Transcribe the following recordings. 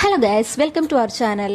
Hello guys, welcome to our channel.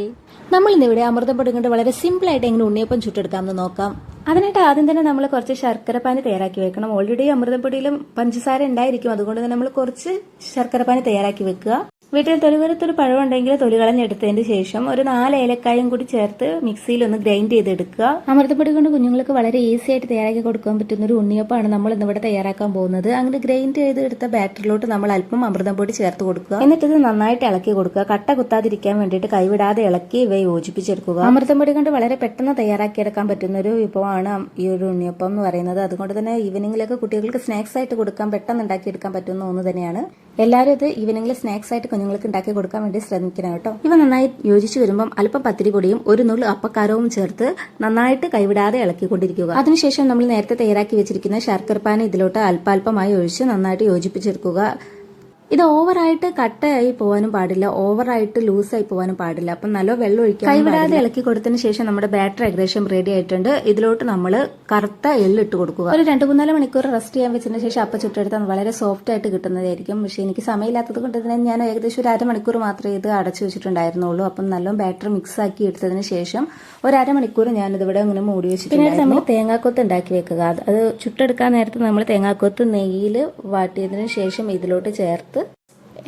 നമ്മൾ ഇന്നിവിടെ അമൃതം പൊടി കൊണ്ട് വളരെ സിമ്പിൾ ആയിട്ട് എങ്ങനെ ഉണ്ണിയപ്പം ചുട്ടെടുക്കാമെന്ന് നോക്കാം. അതിനായിട്ട് ആദ്യം തന്നെ നമ്മൾ കുറച്ച് ശർക്കരപ്പാനി തയ്യാറാക്കി വെക്കണം. ഓൾറെഡി അമൃതം പൊടിയിലും പഞ്ചസാര ഉണ്ടായിരിക്കും, അതുകൊണ്ട് തന്നെ നമ്മൾ കുറച്ച് ശർക്കരപ്പാനി തയ്യാറാക്കി വെക്കുക. വീട്ടിൽ തൊലിവരത്തൊരു പഴം ഉണ്ടെങ്കിൽ തൊലി കളഞ്ഞെടുത്തതിന് ശേഷം ഒരു 4 ഏലക്കായും കൂടി ചേർത്ത് മിക്സിയിൽ ഒന്ന് ഗ്രൈൻഡ് ചെയ്തെടുക്കുക. അമൃതപ്പൊടി കൊണ്ട് കുഞ്ഞുങ്ങൾക്ക് വളരെ ഈസി ആയിട്ട് തയ്യാറാക്കി കൊടുക്കാൻ പറ്റുന്ന ഒരു ഉണ്ണിയപ്പമാണ് നമ്മൾ ഇന്നിവിടെ തയ്യാറാക്കാൻ പോകുന്നത്. അങ്ങനെ ഗ്രൈൻഡ് ചെയ്തെടുത്ത ബാറ്ററിലോട്ട് നമ്മൾ അല്പം അമൃതം പൊടി ചേർത്ത് കൊടുക്കുക. എന്നിട്ട് ഇത് നന്നായിട്ട് ഇളക്കി കൊടുക്കുക. കട്ട കുത്താതിരിക്കാൻ വേണ്ടിയിട്ട് കൈവിടാതെ ഇളക്കി ഇവ യോജിപ്പിച്ചെടുക്കുക. അമൃതം പൊടി കൊണ്ട് വളരെ പെട്ടെന്ന് തയ്യാറാക്കിയെടുക്കാൻ പറ്റുന്ന ഒരു വിഭവമാണ് ഈ ഒരു ഉണ്ണിയപ്പം എന്ന് പറയുന്നത്. അതുകൊണ്ട് തന്നെ ഈവനിങ്ങിലൊക്കെ കുട്ടികൾക്ക് സ്നാക്സ് ആയിട്ട് കൊടുക്കാൻ പെട്ടെന്ന് ഉണ്ടാക്കിയെടുക്കാൻ പറ്റുന്ന ഒന്ന് തന്നെയാണ്. എല്ലാവരും ഇത് ഈവനിങ്ങിൽ സ്നാക്സ് ആയിട്ട് കുഞ്ഞുങ്ങൾക്ക് ഉണ്ടാക്കി കൊടുക്കാൻ വേണ്ടി ശ്രമിക്കണം കേട്ടോ. ഇവ നന്നായി യോജിച്ചു വരുമ്പം അല്പം പത്തിരിപ്പൊടിയും ഒരു നുള്ളു അപ്പക്കാരവും ചേർത്ത് നന്നായിട്ട് കൈവിടാതെ ഇളക്കിക്കൊണ്ടിരിക്കുക. അതിനുശേഷം നമ്മൾ നേരത്തെ തയ്യാറാക്കി വെച്ചിരിക്കുന്ന ശർക്കരപ്പാനി ഇതിലോട്ട് അല്പാൽപമായി ഒഴിച്ച് നന്നായിട്ട് യോജിപ്പിച്ചെടുക്കുക. ഇത് ഓവറായിട്ട് കട്ടയായി പോകാനും പാടില്ല, ഓവറായിട്ട് ലൂസായി പോകാനും പാടില്ല. അപ്പം നല്ല വെള്ളം ഒഴിക്കാൻ കൈവിടാതെ ഇളക്കി കൊടുത്തതിന് ശേഷം നമ്മുടെ ബാറ്റർ ഏകദേശം റെഡി ആയിട്ടുണ്ട്. ഇതിലോട്ട് നമ്മൾ കറുത്ത എള്ളിട്ട് കൊടുക്കുക. ഒരു 2-3 മണിക്കൂർ റെസ്റ്റ് ചെയ്യാൻ വെച്ചതിന് ശേഷം അപ്പം ചുട്ടെടുത്താൽ വളരെ സോഫ്റ്റ് ആയിട്ട് കിട്ടുന്നതായിരിക്കും. പക്ഷെ എനിക്ക് സമയമില്ലാത്തത് കൊണ്ട് തന്നെ ഞാൻ ഏകദേശം ഒരു 1/2 മണിക്കൂർ മാത്രമേ ഇത് അടച്ചു വെച്ചിട്ടുണ്ടായിരുന്നുള്ളൂ. അപ്പം നല്ല ബാറ്റർ മിക്സ് ആക്കി എടുത്തതിന് ശേഷം ഒരു 1/2 മണിക്കൂർ ഞാനിതിവിടെ ഇങ്ങനെ മൂടി വെച്ചിട്ട് പിന്നീട് നമ്മൾ തേങ്ങാക്കൊത്ത് ഉണ്ടാക്കി വെക്കുക. അത് ചുട്ടെടുക്കാൻ നേരത്ത് നമ്മൾ തേങ്ങാക്കൊത്ത് നെയ്യിൽ വാട്ടിയതിന് ശേഷം ഇതിലോട്ട് ചേർത്ത്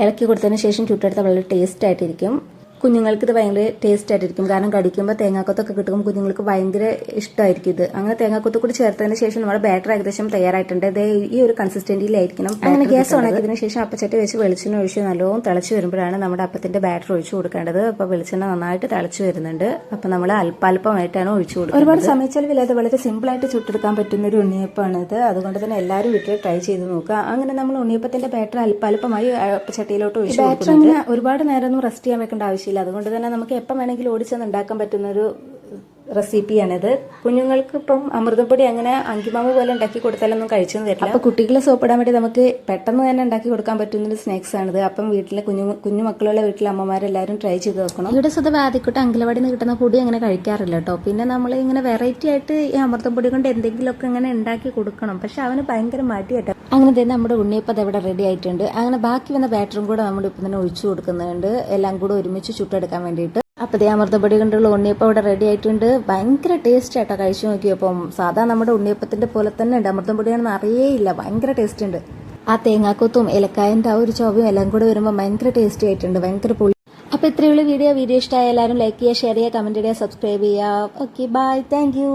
ഇളക്കി കൊടുത്തതിന് ശേഷം ചുട്ടെടുത്താൽ വളരെ ടേസ്റ്റ് ആയിട്ടിരിക്കും. കുഞ്ഞുങ്ങൾക്ക് ഇത് ഭയങ്കര ടേസ്റ്റ് ആയിട്ടിരിക്കും. കാരണം കടിക്കുമ്പോൾ തേങ്ങാക്കൊത്തൊക്കെ കിട്ടുമ്പോൾ കുഞ്ഞുങ്ങൾക്ക് ഭയങ്കര ഇഷ്ടമായിരിക്കും ഇത്. അങ്ങനെ തേങ്ങാക്കൊത്ത് കൂടി ചേർത്തതിന് ശേഷം നമ്മുടെ ബാറ്റർ ഏകദേശം തയ്യാറായിട്ടുണ്ട്. ഇത് ഈ ഒരു കൺസിസ്റ്റന്റിയിലായിരിക്കണം. അങ്ങനെ ഗ്യാസ് ഓണാക്കിയതിന് ശേഷം അപ്പച്ചട്ടി വെച്ച് വെളിച്ചെണ്ണ ഒഴിച്ച് നല്ലോണം തിളച്ച് വരുമ്പോഴാണ് നമ്മുടെ അപ്പത്തിന്റെ ബാറ്റർ ഒഴിച്ചു കൊടുക്കേണ്ടത്. അപ്പോൾ വെളിച്ചെണ്ണ നന്നായിട്ട് തിളച്ച് വരുന്നുണ്ട്. അപ്പം നമ്മൾ അല്പാൽപമായിട്ടാണ് ഒഴിച്ചു കൊടുക്കുന്നത്. ഒരുപാട് സമയച്ചെലവില്ലാതെ വളരെ സിമ്പിൾ ആയിട്ട് ചുട്ടെടുക്കാൻ പറ്റുന്ന ഒരു ഉണ്ണിയപ്പമാണ് ഇത്. അതുകൊണ്ട് തന്നെ എല്ലാവരും വീട്ടിൽ ട്രൈ ചെയ്ത് നോക്കുക. അങ്ങനെ നമ്മൾ ഉണ്ണിയപ്പത്തിന്റെ ബാറ്റർ അല്പാൽപമായി അപ്പച്ചട്ടിയിലോട്ട് ഒഴിച്ചു കൊടുക്കുന്നത്. ഒരുപാട് നേരമൊന്നും റെസ്റ്റ് ചെയ്യാൻ വെക്കേണ്ട ആവശ്യമില്ല. അതുകൊണ്ട് തന്നെ നമുക്ക് എപ്പം വേണമെങ്കിലും ഓടിച്ചെന്ന് ഉണ്ടാക്കാൻ പറ്റുന്ന ഒരു റെസിപ്പിയാണിത്. കുഞ്ഞുങ്ങൾക്ക് ഇപ്പം അമൃതപ്പൊടി അങ്ങനെ അങ്കിമാവ് പോലെ ഉണ്ടാക്കി കൊടുത്താലൊന്നും കഴിച്ചെന്ന് തരില്ല. അപ്പൊ കുട്ടികളെ സോപ്പിടാൻ വേണ്ടി നമുക്ക് പെട്ടെന്ന് തന്നെ ഉണ്ടാക്കി കൊടുക്കാൻ പറ്റുന്ന ഒരു സ്നാക്സ് ആണിത്. അപ്പം വീട്ടിലെ കുഞ്ഞു മക്കളുള്ള വീട്ടിലെ അമ്മമാരെല്ലാവരും ട്രൈ ചെയ്ത് നോക്കണം. ഇവിടെ സ്വതവേ ആദ്യക്കൂട്ട് അങ്കിലവാടിയിൽ നിന്ന് കിട്ടുന്ന പൊടി അങ്ങനെ കഴിക്കാറില്ല കേട്ടോ. പിന്നെ നമ്മൾ ഇങ്ങനെ വെറൈറ്റി ആയിട്ട് ഈ അമൃതപ്പൊടി കൊണ്ട് എന്തെങ്കിലുമൊക്കെ ഇങ്ങനെ ഉണ്ടാക്കി കൊടുക്കണം. പക്ഷെ അവന് ഭയങ്കര മടിയാട്ടോ. അങ്ങനെ തന്നെ നമ്മുടെ ഉണ്ണിയപ്പം ഇവിടെ റെഡി ആയിട്ടുണ്ട്. അങ്ങനെ ബാക്കി വന്ന ബാറ്ററും കൂടെ നമ്മൾ ഇപ്പം തന്നെ ഒഴിച്ചു കൊടുക്കുന്നുണ്ട്, എല്ലാം കൂടെ ഒരുമിച്ച് ചുട്ടെടുക്കാൻ വേണ്ടിയിട്ട്. അപ്പോൾ ദേ അമൃതപ്പൊടി കൊണ്ടുള്ള ഉണ്ണിയപ്പം ഇവിടെ റെഡി ആയിട്ടുണ്ട്. ഭയങ്കര ടേസ്റ്റ് ആയിട്ടോ. കഴിച്ചു നോക്കിയപ്പം സാധാ നമ്മുടെ ഉണ്ണിയപ്പത്തിന്റെ പോലെ തന്നെ ഉണ്ട്. അമൃതം പൊടിയാണെന്ന് അറിയേയില്ല, ഭയങ്കര ടേസ്റ്റ് ഉണ്ട്. ആ തേങ്ങാക്കൊത്തും ഏലക്കായന്റെ ആ ഒരു ചൊവ്വയും എല്ലാം കൂടെ വരുമ്പോൾ ഭയങ്കര ടേസ്റ്റി ആയിട്ടുണ്ട്, ഭയങ്കര പൊളി. അപ്പോൾ ഇത്രയുള്ള വീഡിയോ ഇഷ്ടമായ എല്ലാവരും ലൈക്ക് ചെയ്യുക, ഷെയർ ചെയ്യുക, കമന്റ് ചെയ്യുക, സബ്സ്ക്രൈബ് ചെയ്യുക. Okay, bye, thank U.